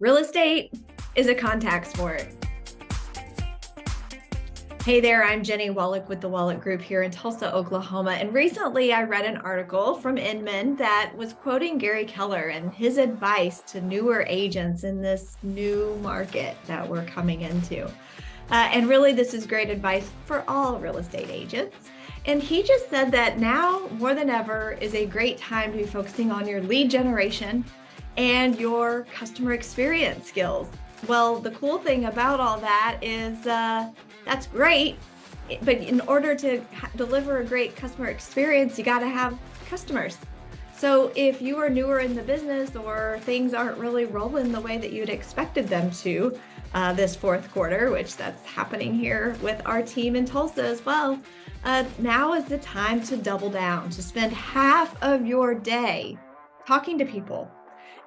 Real estate is a contact sport. Hey there, I'm Jennie Wallach with the Wallach Group here in Tulsa, Oklahoma. And recently I read an article from Inman that was quoting Gary Keller and his advice to newer agents in this new market that we're coming into. And really, this is great advice for all real estate agents. And he just said that now more than ever is a great time to be focusing on your lead generation and your customer experience skills. Well, the cool thing about all that is that's great, but in order to deliver a great customer experience, you got to have customers. So if you are newer in the business or things aren't really rolling the way that you'd expected them to this fourth quarter, which that's happening here with our team in Tulsa as well, now is the time to double down, to spend half of your day talking to people.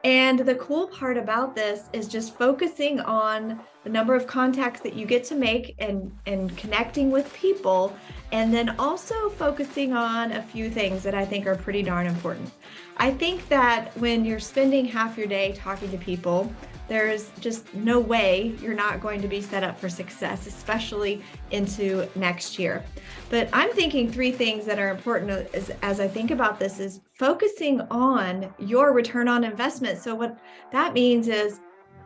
And the cool part about this is just focusing on the number of contacts that you get to make and connecting with people, and then also focusing on a few things that I think are pretty darn important. I think that when you're spending half your day talking to people, there's just no way you're not going to be set up for success, especially into next year. But I'm thinking three things that are important as I think about this is focusing on your return on investment. So what that means is,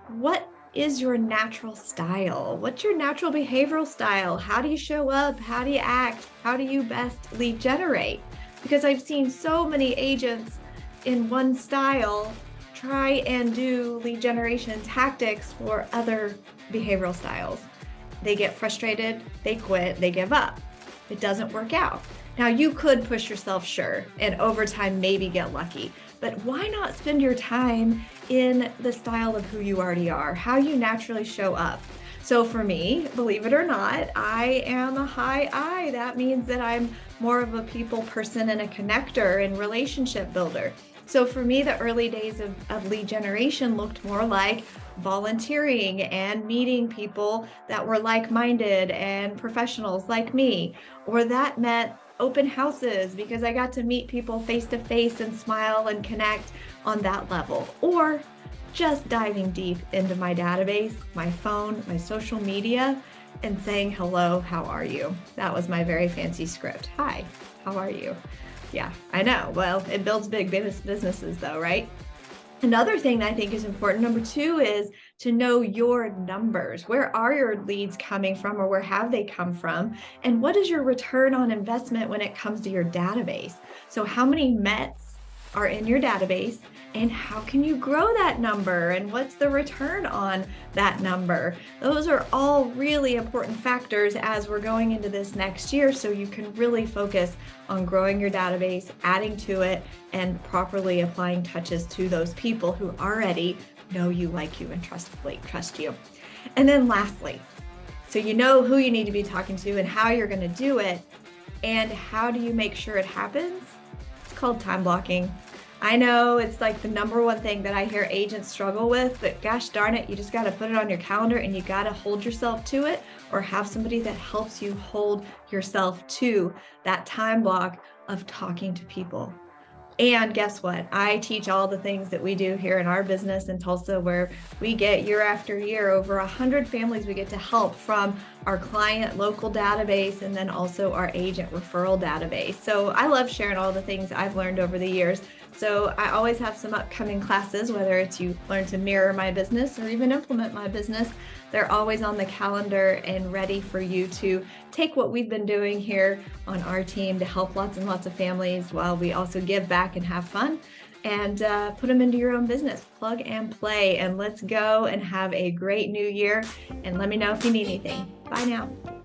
what is your natural style? What's your natural behavioral style? How do you show up? How do you act? How do you best lead generate? Because I've seen so many agents in one style try and do lead generation tactics for other behavioral styles. They get frustrated, they quit, they give up. It doesn't work out. Now you could push yourself, sure, and over time maybe get lucky, but why not spend your time in the style of who you already are, how you naturally show up? So for me, believe it or not, I am a high I. That means that I'm more of a people person and a connector and relationship builder. So for me, the early days of lead generation looked more like volunteering and meeting people that were like-minded and professionals like me, or that meant open houses because I got to meet people face to face and smile and connect on that level, or just diving deep into my database, my phone, my social media, and saying, hello, how are you? That was my very fancy script. Hi, how are you? Yeah, I know. Well, it builds big businesses though, right? Another thing that I think is important, number two, is to know your numbers. Where are your leads coming from, or where have they come from? And what is your return on investment when it comes to your database? So how many METs are in your database, and how can you grow that number, and what's the return on that number? Those are all really important factors as we're going into this next year, so you can really focus on growing your database, adding to it, and properly applying touches to those people who already know you, like you, and trust you. And then lastly, so you know who you need to be talking to and how you're going to do it, and how do you make sure it happens? It's called time blocking. I know it's like the number one thing that I hear agents struggle with, but gosh darn it, you just got to put it on your calendar and you got to hold yourself to it, or have somebody that helps you hold yourself to that time block of talking to people. And guess what? I teach all the things that we do here in our business in Tulsa, where we get year after year over 100 families we get to help from our client local database, and then also our agent referral database. So I love sharing all the things I've learned over the years. So I always have some upcoming classes, whether it's you learn to mirror my business or even implement my business. They're always on the calendar and ready for you to take what we've been doing here on our team to help lots and lots of families, while we also give back and have fun, and put them into your own business. Plug and play, and let's go and have a great new year. And let me know if you need anything. Bye now.